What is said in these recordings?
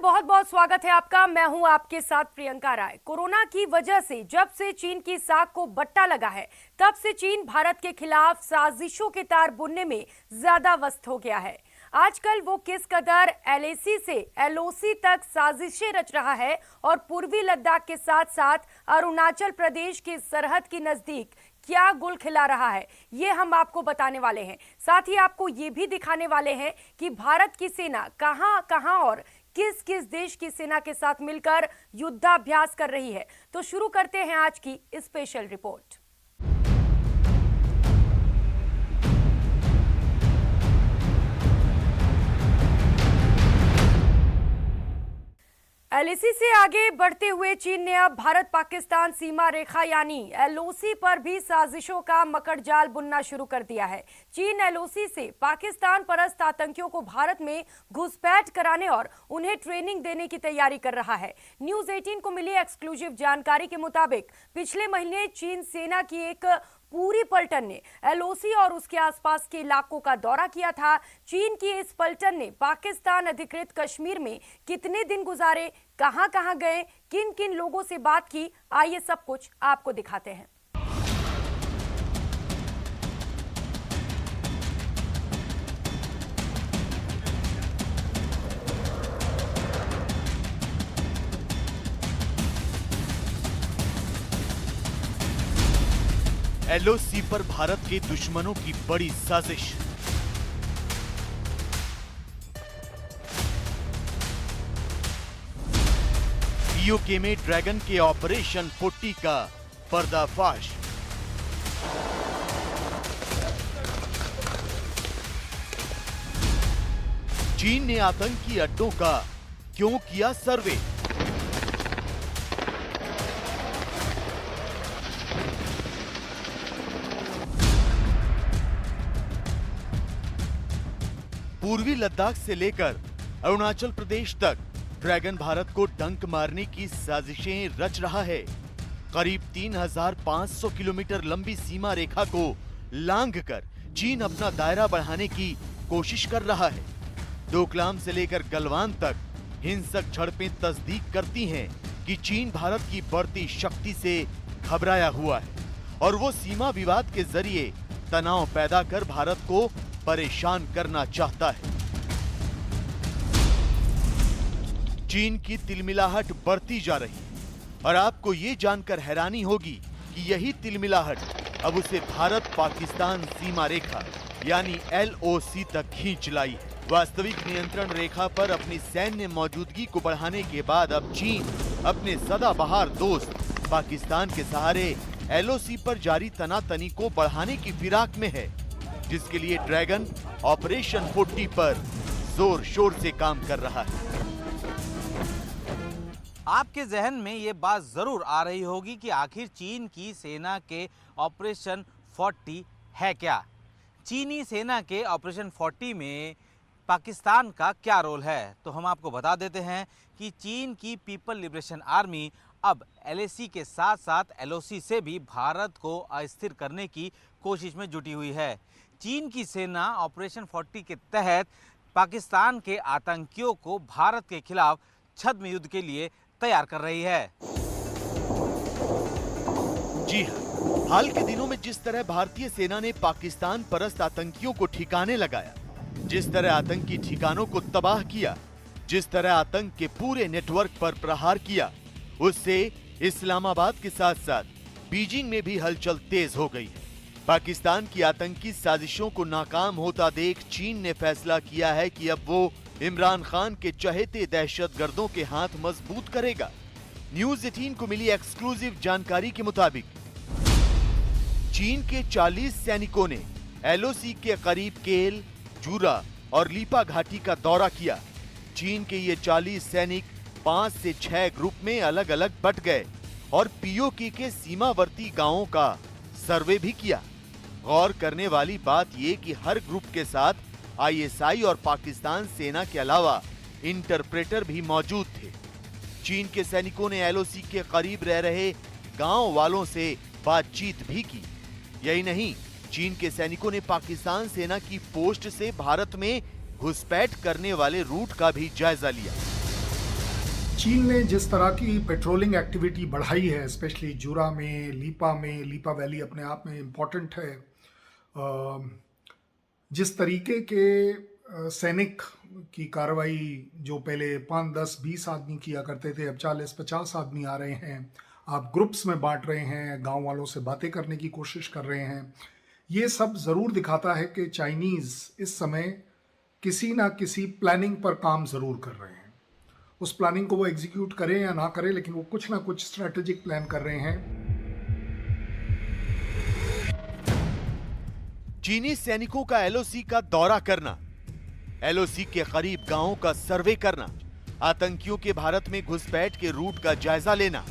बहुत बहुत स्वागत है आपका। मैं हूं आपके साथ प्रियंका राय। कोरोना की वजह से जब से चीन की साख को बट्टा लगा है, तब से चीन भारत के खिलाफ साजिशों के तार बुनने में ज्यादा व्यस्त हो गया है। आजकल वो किस कदर एलएसी से एलओसी तक साजिशें रच रहा है और पूर्वी लद्दाख के साथ साथ अरुणाचल प्रदेश की सरहद के नजदीक क्या गुल खिला रहा है, ये हम आपको बताने वाले हैं। साथ ही आपको ये भी दिखाने वाले हैं कि भारत की सेना कहां कहां और किस किस देश की सेना के साथ मिलकर युद्धाभ्यास कर रही है। तो शुरू करते हैं आज की स्पेशल रिपोर्ट। एलएसी से आगे बढ़ते हुए चीन ने अब भारत पाकिस्तान सीमा रेखा यानी एलओसी पर भी साजिशों का मकड़जाल बुनना शुरू कर दिया है। चीन एलओसी से पाकिस्तान परस्त आतंकियों को भारत में घुसपैठ कराने और उन्हें ट्रेनिंग देने की तैयारी कर रहा है। न्यूज 18 को मिली एक्सक्लूसिव जानकारी के मुताबिक पिछले महीने चीन सेना की एक पूरी पलटन ने एलओसी और उसके आसपास के इलाकों का दौरा किया था। चीन की इस पलटन ने पाकिस्तान अधिकृत कश्मीर में कितने दिन गुजारे, कहां-कहां गए, किन-किन लोगों से बात की, आइए सब कुछ आपको दिखाते हैं। एलओसी पर भारत के दुश्मनों की बड़ी साजिश। पीओके में ड्रैगन के ऑपरेशन 40 का पर्दाफाश। चीन ने आतंकी अड्डों का क्यों किया सर्वे? पूर्वी लद्दाख से लेकर अरुणाचल प्रदेश तक ड्रैगन भारत को डंक मारने की साजिशें रच रहा है। करीब 3500 किलोमीटर लंबी सीमा रेखा को लांघकर चीन अपना दायरा बढ़ाने की कोशिश कर रहा है। डोकलाम से लेकर गलवान तक हिंसक झड़पें तस्दीक करती हैं कि चीन भारत की बढ़ती शक्ति से घबराया हुआ है और वो सीमा विवाद के जरिए तनाव पैदा कर भारत को परेशान करना चाहता है। चीन की तिलमिलाहट बढ़ती जा रही है और आपको ये जानकर हैरानी होगी कि यही तिलमिलाहट अब उसे भारत पाकिस्तान सीमा रेखा यानी एलओसी तक खींच लाई है। वास्तविक नियंत्रण रेखा पर अपनी सैन्य मौजूदगी को बढ़ाने के बाद अब चीन अपने सदाबहार दोस्त पाकिस्तान के सहारे एलओसी पर जारी तनातनी को बढ़ाने की फिराक में है, जिसके लिए ड्रैगन ऑपरेशन 40 पर जोर शोर से काम कर रहा है। आपके जहन में ये बात जरूर आ रही होगी कि आखिर चीन की सेना के ऑपरेशन 40 है क्या? चीनी सेना के ऑपरेशन 40 में पाकिस्तान का क्या रोल है? तो हम आपको बता देते हैं कि चीन की पीपल लिबरेशन आर्मी अब एलएसी के साथ साथ एलओसी से भी भारत को अस्थिर करने की कोशिश में जुटी हुई है। चीन की सेना ऑपरेशन 40 के तहत पाकिस्तान के आतंकियों को भारत के खिलाफ छद्म युद्ध के लिए तैयार कर रही है। जी हाँ, हाल के दिनों में जिस तरह भारतीय सेना ने पाकिस्तान परस्त आतंकियों को ठिकाने लगाया, जिस तरह आतंकी ठिकानों को तबाह किया, जिस तरह आतंक के पूरे नेटवर्क पर प्रहार किया, उससे इस्लामाबाद के साथ साथ बीजिंग में भी हलचल तेज हो गई है। पाकिस्तान की आतंकी साजिशों को नाकाम होता देख चीन ने फैसला किया है कि अब वो इमरान खान के चहेते दहशतगर्दों के हाथ मजबूत करेगा। न्यूज 18 को मिली एक्सक्लूसिव जानकारी के मुताबिक चीन के 40 सैनिकों ने एलओसी के करीब केल, जूरा और लीपा घाटी का दौरा किया। चीन के ये 40 सैनिक 5 से 6 ग्रुप में अलग अलग बट गए और पीओके के सीमावर्ती गांवों का सर्वे भी किया। गौर करने वाली बात यह कि हर ग्रुप के साथ आईएसआई और पाकिस्तान सेना के अलावा इंटरप्रेटर भी मौजूद थे। चीन के सैनिकों ने एलओसी के करीब रह रहे गांव वालों से बातचीत भी की। यही नहीं, चीन के सैनिकों ने पाकिस्तान सेना की पोस्ट से भारत में घुसपैठ करने वाले रूट का भी जायजा लिया। चीन ने जिस तरह की पेट्रोलिंग एक्टिविटी बढ़ाई है, स्पेशली जुरा में, लीपा वैली अपने आप में इम्पॉर्टेंट है। जिस तरीके के सैनिक की कार्रवाई जो पहले 5, 10, 20 आदमी किया करते थे, अब 40, 50 आदमी आ रहे हैं। आप ग्रुप्स में बांट रहे हैं, गांव वालों से बातें करने की कोशिश कर रहे हैं। ये सब ज़रूर दिखाता है कि चाइनीज़ इस समय किसी ना किसी प्लानिंग पर काम ज़रूर कर रहे हैं। उस प्लानिंग को वो एग्जीक्यूट करें या ना करें, लेकिन वो कुछ ना कुछ स्ट्रेटेजिक प्लान कर रहे हैं। चीनी सैनिकों का एलओसी का दौरा करना, एलओसी के करीब गांवों का सर्वे करना, आतंकियों के भारत में घुसपैठ के रूट का जायजा लेना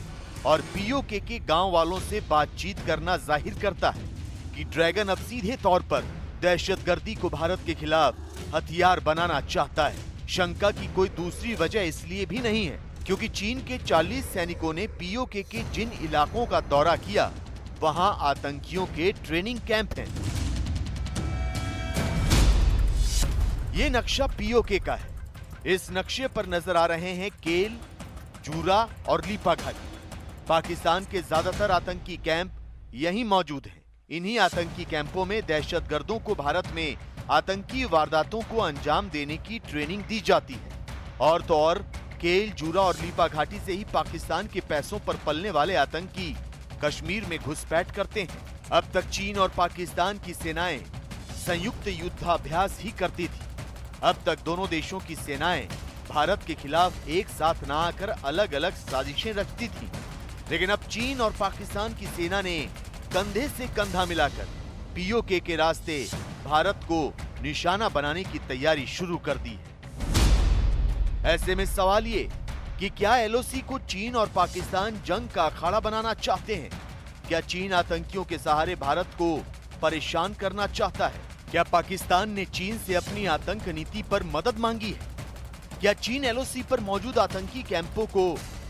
और पीओके के गांव वालों से बातचीत करना जाहिर करता है कि ड्रैगन अब सीधे तौर पर दहशतगर्दी को भारत के खिलाफ हथियार बनाना चाहता है। शंका की कोई दूसरी वजह इसलिए भी नहीं है क्योंकि चीन के 40 सैनिकों ने पीओके के जिन इलाकों का दौरा किया वहां आतंकियों के ट्रेनिंग कैंप हैं। ये नक्शा पीओके का है। इस नक्शे पर नजर आ रहे हैं केल, जूरा और लीपा घाटी। पाकिस्तान के ज्यादातर आतंकी कैंप यहीं मौजूद हैं। इन्हीं आतंकी कैंपों में दहशतगर्दों को भारत में आतंकी वारदातों को अंजाम देने की ट्रेनिंग दी जाती है। और तो और केल, जूरा और लीपा घाटी से ही पाकिस्तान के पैसों पर पलने वाले आतंकी कश्मीर में घुसपैठ करते हैं। अब तक चीन और पाकिस्तान की सेनाएं संयुक्त युद्धाभ्यास ही करती थी। अब तक दोनों देशों की सेनाएं भारत के खिलाफ एक साथ न आकर अलग अलग साजिशें रचती थी, लेकिन अब चीन और पाकिस्तान की सेना ने कंधे से कंधा मिलाकर पीओके के रास्ते भारत को निशाना बनाने की तैयारी शुरू कर दी है। ऐसे में सवाल ये कि क्या एलओसी को चीन और पाकिस्तान जंग का अखाड़ा बनाना चाहते हैं? क्या चीन आतंकियों के सहारे भारत को परेशान करना चाहता है? क्या पाकिस्तान ने चीन से अपनी आतंक नीति पर मदद मांगी है? क्या चीन एलओसी पर मौजूद आतंकी कैंपों को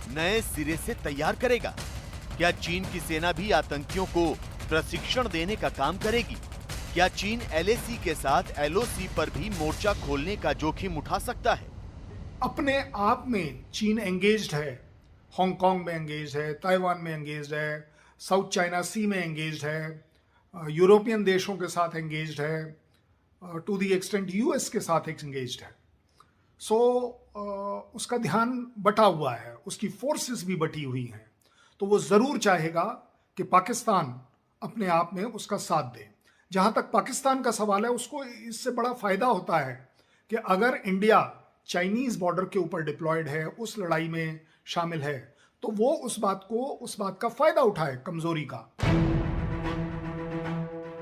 नए सिरे से तैयार करेगा? क्या चीन की सेना भी आतंकियों को प्रशिक्षण देने का काम करेगी? क्या चीन एलएसी के साथ एलओसी पर भी मोर्चा खोलने का जोखिम उठा सकता है? अपने आप में चीन एंगेज्ड है, हांगकांग में एंगेज्ड है, ताइवान में एंगेज्ड है, साउथ चाइना सी में एंगेज्ड है, यूरोपियन देशों के साथ एंगेज्ड है, टू द एक्सटेंट यूएस के साथ एंगेज्ड है। सो उसका ध्यान बटा हुआ है, उसकी फोर्सेस भी बटी हुई हैं। तो वो ज़रूर चाहेगा कि पाकिस्तान अपने आप में उसका साथ दे। जहाँ तक पाकिस्तान का सवाल है, उसको इससे बड़ा फ़ायदा होता है कि अगर इंडिया चाइनीज़ बॉर्डर के ऊपर डिप्लॉयड है, उस लड़ाई में शामिल है, तो वो उस बात का फ़ायदा उठाए कमज़ोरी का।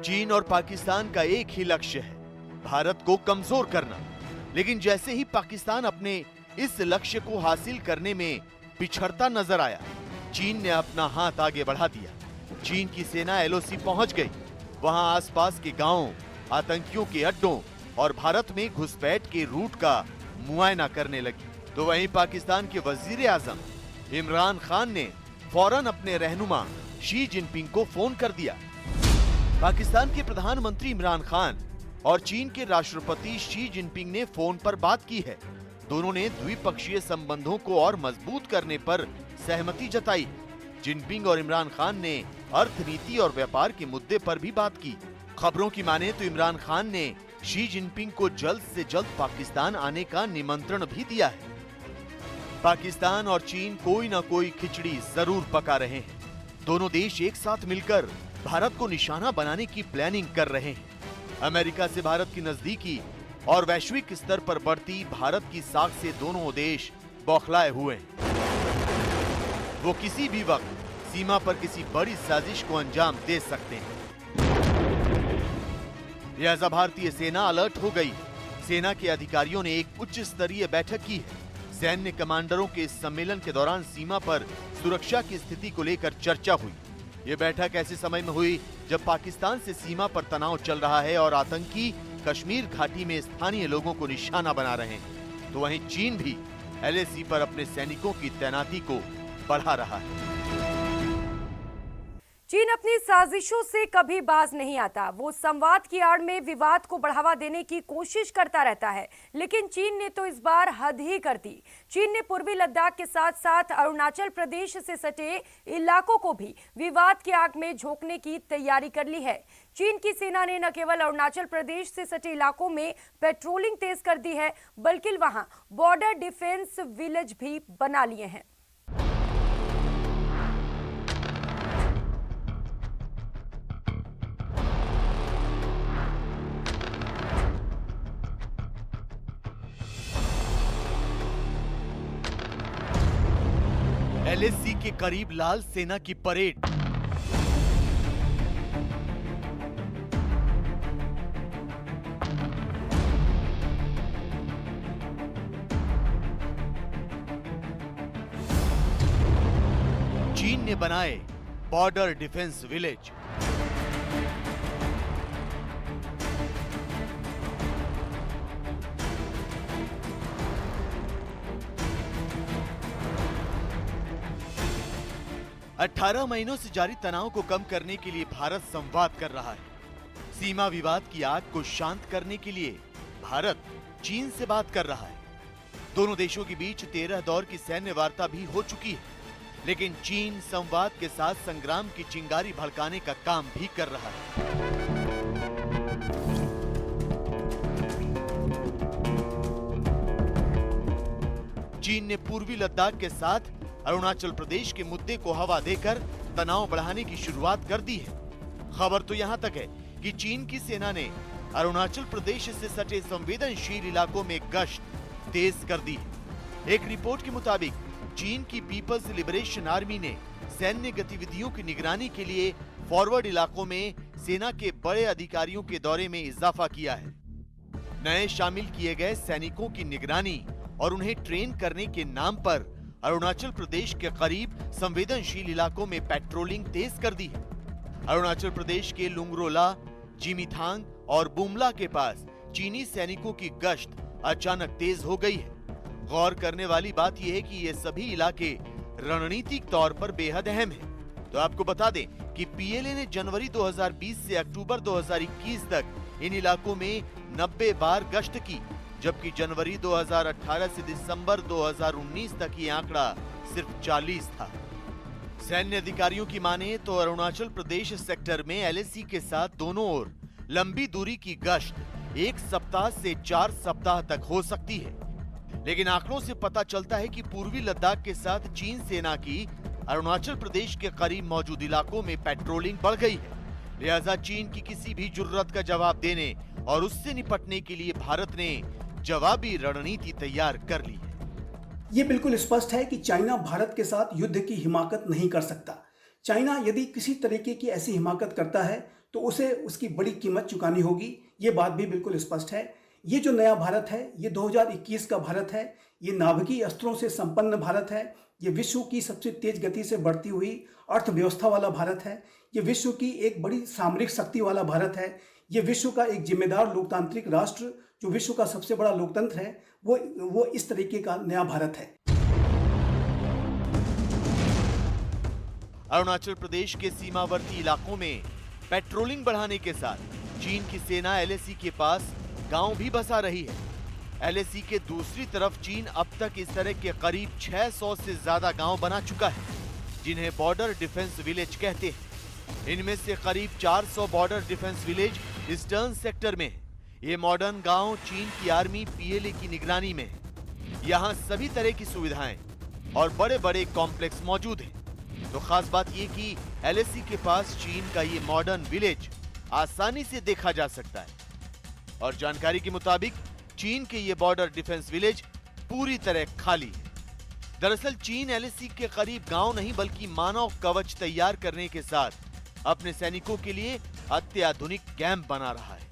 चीन और पाकिस्तान का एक ही लक्ष्य है, भारत को कमजोर करना। लेकिन जैसे ही पाकिस्तान अपने इस लक्ष्य को हासिल करने में पिछड़ता नजर आया, चीन ने अपना हाथ आगे बढ़ा दिया। चीन की सेना एलओसी पहुंच गई। वहां आसपास के गांवों, आतंकियों के अड्डों और भारत में घुसपैठ के रूट का मुआयना करने लगी। तो वहीं पाकिस्तान के वजीर आजम इमरान खान ने फौरन अपने रहनुमा शी जिनपिंग को फोन कर दिया। पाकिस्तान के प्रधानमंत्री इमरान खान और चीन के राष्ट्रपति शी जिनपिंग ने फोन पर बात की है। दोनों ने द्विपक्षीय संबंधों को और मजबूत करने पर सहमति जताई। जिनपिंग और इमरान खान ने अर्थनीति और व्यापार के मुद्दे पर भी बात की। खबरों की माने तो इमरान खान ने शी जिनपिंग को जल्द से जल्द पाकिस्तान आने का निमंत्रण भी दिया है। पाकिस्तान और चीन कोई ना कोई खिचड़ी जरूर पका रहे हैं। दोनों देश एक साथ मिलकर भारत को निशाना बनाने की प्लानिंग कर रहे हैं। अमेरिका से भारत की नजदीकी और वैश्विक स्तर पर बढ़ती भारत की साख से दोनों देश बौखलाए हुए हैं। वो किसी भी वक्त सीमा पर किसी बड़ी साजिश को अंजाम दे सकते हैं। लिहाजा भारतीय सेना अलर्ट हो गई। सेना के अधिकारियों ने एक उच्च स्तरीय बैठक की है। सैन्य कमांडरों के इस सम्मेलन के दौरान सीमा पर सुरक्षा की स्थिति को लेकर चर्चा हुई। ये बैठक ऐसे समय में हुई जब पाकिस्तान से सीमा पर तनाव चल रहा है और आतंकी कश्मीर घाटी में स्थानीय लोगों को निशाना बना रहे हैं। तो वहीं चीन भी एलएसी पर अपने सैनिकों की तैनाती को बढ़ा रहा है। चीन अपनी साजिशों से कभी बाज नहीं आता। वो संवाद की आड़ में विवाद को बढ़ावा देने की कोशिश करता रहता है, लेकिन चीन ने तो इस बार हद ही कर दी। चीन ने पूर्वी लद्दाख के साथ साथ अरुणाचल प्रदेश से सटे इलाकों को भी विवाद की आग में झोंकने की तैयारी कर ली है। चीन की सेना ने न केवल अरुणाचल प्रदेश से सटे इलाकों में पेट्रोलिंग तेज कर दी है, बल्कि वहां बॉर्डर डिफेंस विलेज भी बना लिए हैं। एलएसी के करीब लाल सेना की परेड। चीन ने बनाए बॉर्डर डिफेंस विलेज। अठारह महीनों से जारी तनाव को कम करने के लिए भारत संवाद कर रहा है। सीमा विवाद की आग को शांत करने के लिए भारत चीन से बात कर रहा है। दोनों देशों के बीच 13 दौर की सैन्य वार्ता भी हो चुकी है, लेकिन चीन संवाद के साथ संग्राम की चिंगारी भड़काने का काम भी कर रहा है। चीन ने पूर्वी लद्दाख के साथ अरुणाचल प्रदेश के मुद्दे को हवा देकर तनाव बढ़ाने की शुरुआत कर दी है। खबर तो यहां तक है कि चीन की सेना ने अरुणाचल प्रदेश से सटे संवेदनशील इलाकों में गश्त तेज कर दी है। एक रिपोर्ट के मुताबिक चीन की पीपल्स लिबरेशन आर्मी ने सैन्य गतिविधियों की निगरानी के लिए फॉरवर्ड इलाकों में सेना के बड़े अधिकारियों के दौरे में इजाफा किया है। नए शामिल किए गए सैनिकों की निगरानी और उन्हें ट्रेन करने के नाम पर अरुणाचल प्रदेश के करीब संवेदनशील इलाकों में पेट्रोलिंग तेज कर दी है। अरुणाचल प्रदेश के लुंगरोला, जिमीथांग और बुमला के पास चीनी सैनिकों की गश्त अचानक तेज हो गई है। गौर करने वाली बात यह है कि ये सभी इलाके रणनीतिक तौर पर बेहद अहम हैं। तो आपको बता दें कि पीएलए ने जनवरी 2020 से अक्टूबर 2021 तक इन इलाकों में 90 बार गश्त की, जबकि जनवरी 2018 से दिसंबर 2019 तक ये आंकड़ा सिर्फ 40 था। सैन्य अधिकारियों की माने तो अरुणाचल प्रदेश सेक्टर में एलएसी के साथ दोनों ओर लंबी दूरी की गश्त 1 सप्ताह से 4 सप्ताह तक हो सकती है। लेकिन आंकड़ों से पता चलता है कि पूर्वी लद्दाख के साथ चीन सेना की अरुणाचल प्रदेश के करीब मौजूद इलाकों में पेट्रोलिंग बढ़ गई है। लिहाजा चीन की किसी भी जुर्रत का जवाब देने और उससे निपटने के लिए भारत ने जवाबी रणनीति तैयार कर ली है। ये बिल्कुल स्पष्ट है कि चाइना भारत के साथ युद्ध की हिमाकत नहीं कर सकता। चाइना यदि किसी तरीके की ऐसी हिमाकत करता है तो उसे उसकी बड़ी कीमत चुकानी होगी। ये बात भी बिल्कुल स्पष्ट है। ये जो नया भारत है, ये 2021 का भारत है। ये नाभिकीय अस्त्रों से संपन्न भारत है। ये विश्व की सबसे तेज गति से बढ़ती हुई अर्थव्यवस्था वाला भारत है। ये विश्व की एक बड़ी सामरिक शक्ति वाला भारत है। ये विश्व का एक जिम्मेदार लोकतांत्रिक राष्ट्र, जो विश्व का सबसे बड़ा लोकतंत्र है, वो इस तरीके का नया भारत है। अरुणाचल प्रदेश के सीमावर्ती इलाकों में पेट्रोलिंग बढ़ाने के साथ चीन की सेना एलएसी के पास गांव भी बसा रही है। एलएसी के दूसरी तरफ चीन अब तक इस तरह के करीब 600 से ज्यादा गांव बना चुका है, जिन्हें बॉर्डर डिफेंस विलेज कहते हैं। इनमें से करीब 400 border defence village eastern sector में है। ये मॉडर्न गांव चीन की आर्मी पीएलए की निगरानी में है। यहाँ सभी तरह की सुविधाएं और बड़े बड़े कॉम्प्लेक्स मौजूद हैं। तो खास बात ये कि एलएसी के पास चीन का ये मॉडर्न विलेज आसानी से देखा जा सकता है। और जानकारी के मुताबिक चीन के ये बॉर्डर डिफेंस विलेज पूरी तरह खाली है। दरअसल चीन एलएसी के करीब गांव नहीं बल्कि मानव कवच तैयार करने के साथ अपने सैनिकों के लिए अत्याधुनिक कैंप बना रहा है।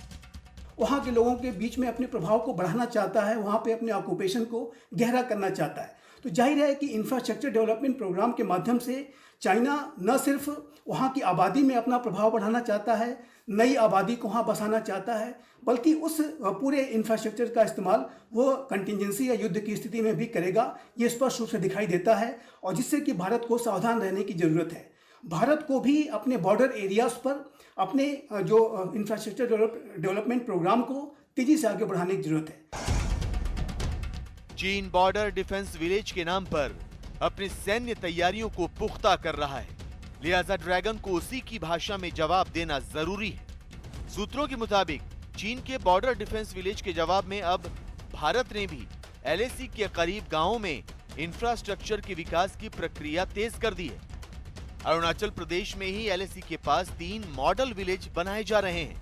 वहाँ के लोगों के बीच में अपने प्रभाव को बढ़ाना चाहता है, वहाँ पे अपने ऑक्यूपेशन को गहरा करना चाहता है। तो जाहिर है कि इंफ्रास्ट्रक्चर डेवलपमेंट प्रोग्राम के माध्यम से चाइना न सिर्फ वहाँ की आबादी में अपना प्रभाव बढ़ाना चाहता है, नई आबादी को वहाँ बसाना चाहता है, बल्कि उस पूरे इंफ्रास्ट्रक्चर का इस्तेमाल वो कंटिजेंसी या युद्ध की स्थिति में भी करेगा। ये स्पष्ट रूप से दिखाई देता है, और जिससे कि भारत को सावधान रहने की ज़रूरत है। भारत को भी अपने बॉर्डर एरियाज पर अपने जो इंफ्रास्ट्रक्चर डेवलपमेंट प्रोग्राम को तेजी से आगे बढ़ाने की जरूरत है। चीन बॉर्डर डिफेंस विलेज के नाम पर अपनी सैन्य तैयारियों को पुख्ता कर रहा है, लिहाजा ड्रैगन को उसी की भाषा में जवाब देना जरूरी है। सूत्रों के मुताबिक चीन के बॉर्डर डिफेंस विलेज के जवाब में अब भारत ने भी एलएसी के करीब गांवों में इंफ्रास्ट्रक्चर के विकास की प्रक्रिया तेज कर दी है। अरुणाचल प्रदेश में ही एलएसी के पास 3 मॉडल विलेज बनाए जा रहे हैं।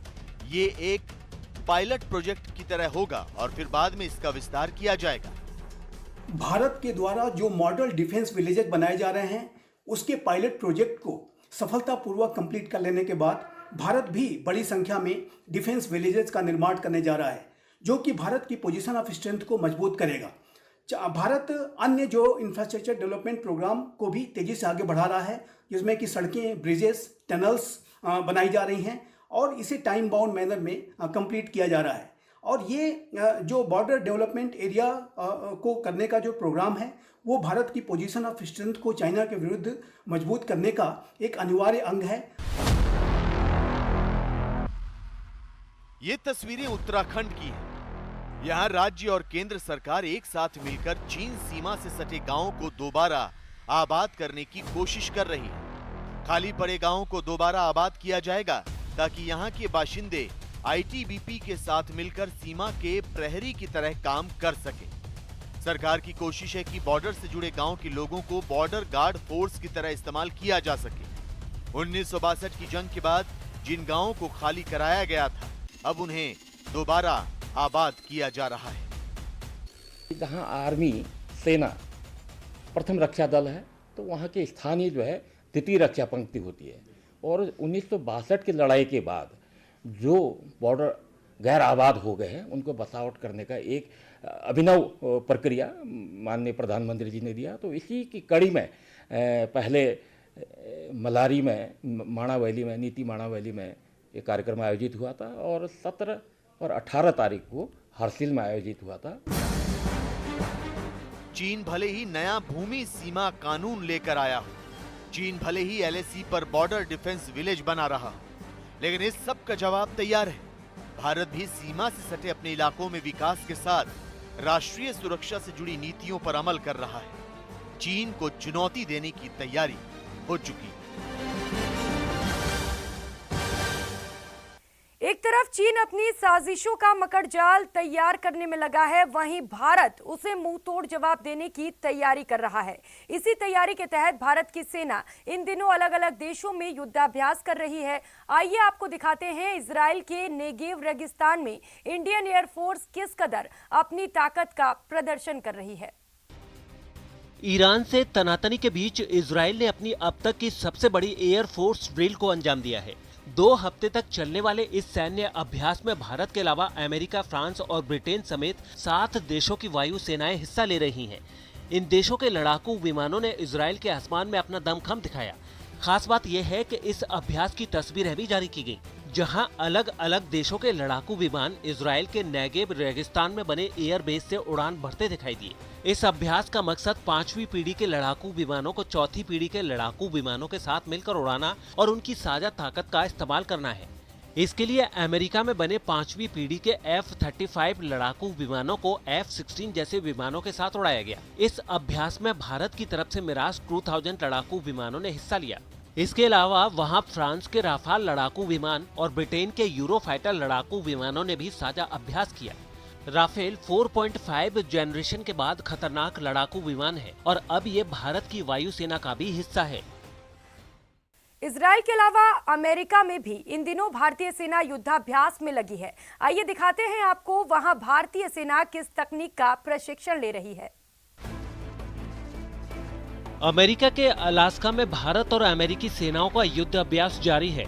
ये एक पायलट प्रोजेक्ट की तरह होगा और फिर बाद में इसका विस्तार किया जाएगा। भारत के द्वारा जो मॉडल डिफेंस विलेजेस बनाए जा रहे हैं, उसके पायलट प्रोजेक्ट को सफलतापूर्वक कंप्लीट कर लेने के बाद भारत भी बड़ी संख्या में डिफेंस विलेजेस का निर्माण करने जा रहा है, जो कि भारत की पोजीशन ऑफ स्ट्रेंथ को मजबूत करेगा। भारत अन्य जो इंफ्रास्ट्रक्चर डेवलपमेंट प्रोग्राम को भी तेजी से आगे बढ़ा रहा है, जिसमें कि सड़कें, ब्रिजेस, टनल्स बनाई जा रही हैं और इसे टाइम बाउंड मैनर में कंप्लीट किया जा रहा है। और ये जो बॉर्डर डेवलपमेंट एरिया को करने का जो प्रोग्राम है, वो भारत की पोजीशन ऑफ स्ट्रेंथ को चाइना के विरुद्ध मजबूत करने का एक अनिवार्य अंग है। ये तस्वीरें उत्तराखंड की हैं। यहाँ राज्य और केंद्र सरकार एक साथ मिलकर चीन सीमा से सटे गांवों को दोबारा आबाद करने की कोशिश कर रही है। खाली पड़े गांवों को दोबारा आबाद किया जाएगा ताकि यहाँ के बाशिंदे आईटीबीपी के साथ मिलकर सीमा के प्रहरी की तरह काम कर सके। सरकार की कोशिश है कि बॉर्डर से जुड़े गांव के लोगों को बॉर्डर गार्ड फोर्स की तरह इस्तेमाल किया जा सके। 1962 की जंग के बाद जिन गांवों को खाली कराया गया था, अब उन्हें दोबारा आबाद किया जा रहा है। जहाँ आर्मी, सेना प्रथम रक्षा दल है, तो वहाँ के स्थानीय जो है द्वितीय रक्षा पंक्ति होती है। और 1962 की लड़ाई के बाद जो बॉर्डर गैर आबाद हो गए हैं, उनको बसावट करने का एक अभिनव प्रक्रिया माननीय प्रधानमंत्री जी ने दिया। तो इसी की कड़ी में पहले मलारी में, माणा वैली में, नीति माणा वैली में एक कार्यक्रम आयोजित हुआ था और 17 और 18 तारीख को हरसिल में आयोजित हुआ था। चीन भले ही नया भूमि सीमा कानून लेकर आया हो, चीन भले ही एलएसी पर बॉर्डर डिफेंस विलेज बना रहा हो, लेकिन इस सब का जवाब तैयार है। भारत भी सीमा से सटे अपने इलाकों में विकास के साथ राष्ट्रीय सुरक्षा से जुड़ी नीतियों पर अमल कर रहा है। चीन को चुनौती देने की तैयारी हो चुकी है। एक तरफ चीन अपनी साजिशों का मकड़जाल तैयार करने में लगा है, वहीं भारत उसे मुंह तोड़ जवाब देने की तैयारी कर रहा है। इसी तैयारी के तहत भारत की सेना इन दिनों अलग अलग देशों में युद्धाभ्यास कर रही है। आइए आपको दिखाते हैं इजराइल के नेगेव रेगिस्तान में इंडियन एयरफोर्स किस कदर अपनी ताकत का प्रदर्शन कर रही है। ईरान से तनातनी के बीच इजराइल ने अपनी अब तक की सबसे बड़ी एयरफोर्स ड्रिल को अंजाम दिया है। 2 हफ्ते तक चलने वाले इस सैन्य अभ्यास में भारत के अलावा अमेरिका, फ्रांस और ब्रिटेन समेत 7 देशों की वायु सेनाएं हिस्सा ले रही हैं। इन देशों के लड़ाकू विमानों ने इजराइल के आसमान में अपना दमखम दिखाया। खास बात यह है कि इस अभ्यास की तस्वीरें भी जारी की गई, जहां अलग अलग देशों के लड़ाकू विमान इजराइल के नेगेव रेगिस्तान में बने एयरबेस से उड़ान भरते दिखाई दिए। इस अभ्यास का मकसद 5वीं पीढ़ी के लड़ाकू विमानों को 4थी पीढ़ी के लड़ाकू विमानों के साथ मिलकर उड़ाना और उनकी साझा ताकत का इस्तेमाल करना है। इसके लिए अमेरिका में बने 5वीं पीढ़ी के F-35 लड़ाकू विमानों को F-16 जैसे विमानों के साथ उड़ाया गया। इस अभ्यास में भारत की तरफ से मिराज 2000 लड़ाकू विमानों ने हिस्सा लिया। इसके अलावा वहां फ्रांस के राफाल लड़ाकू विमान और ब्रिटेन के यूरोफाइटर लड़ाकू विमानों ने भी साझा अभ्यास किया। राफेल 4.5 जनरेशन के बाद खतरनाक लड़ाकू विमान है और अब ये भारत की वायुसेना का भी हिस्सा है। इजराइल के अलावा अमेरिका में भी इन दिनों भारतीय सेना युद्धाभ्यास में लगी है। आइए दिखाते हैं आपको वहां भारतीय सेना किस तकनीक का प्रशिक्षण ले रही है। अमेरिका के अलास्का में भारत और अमेरिकी सेनाओं का युद्ध अभ्यास जारी है।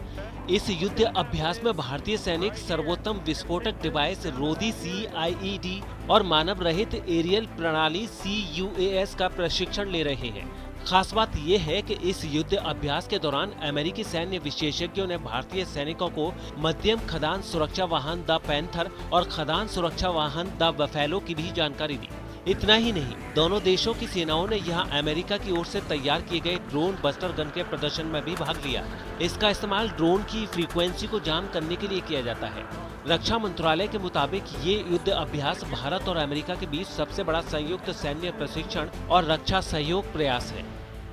इस युद्ध अभ्यास में भारतीय सैनिक सर्वोत्तम विस्फोटक डिवाइस रोधी CIED और मानव रहित एरियल प्रणाली CUAS का प्रशिक्षण ले रहे हैं। खास बात यह है कि इस युद्ध अभ्यास के दौरान अमेरिकी सैन्य विशेषज्ञों ने भारतीय सैनिकों को मध्यम खदान सुरक्षा वाहन द पैंथर और खदान सुरक्षा वाहन द बफेलो की भी जानकारी दी। इतना ही नहीं, दोनों देशों की सेनाओं ने यहां अमेरिका की ओर से तैयार किए गए ड्रोन बस्टर गन के प्रदर्शन में भी भाग लिया। इसका इस्तेमाल ड्रोन की फ्रीक्वेंसी को जाम करने के लिए किया जाता है। रक्षा मंत्रालय के मुताबिक ये युद्ध अभ्यास भारत और अमेरिका के बीच सबसे बड़ा संयुक्त सैन्य प्रशिक्षण और रक्षा सहयोग प्रयास है।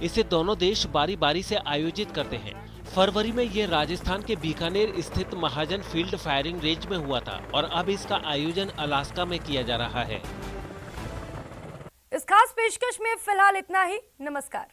इसे दोनों देश बारी बारी से आयोजित करते हैं। फरवरी में ये राजस्थान के बीकानेर स्थित महाजन फील्ड फायरिंग रेंज में हुआ था और अब इसका आयोजन अलास्का में किया जा रहा है। इस खास पेशकश में फिलहाल इतना ही। नमस्कार।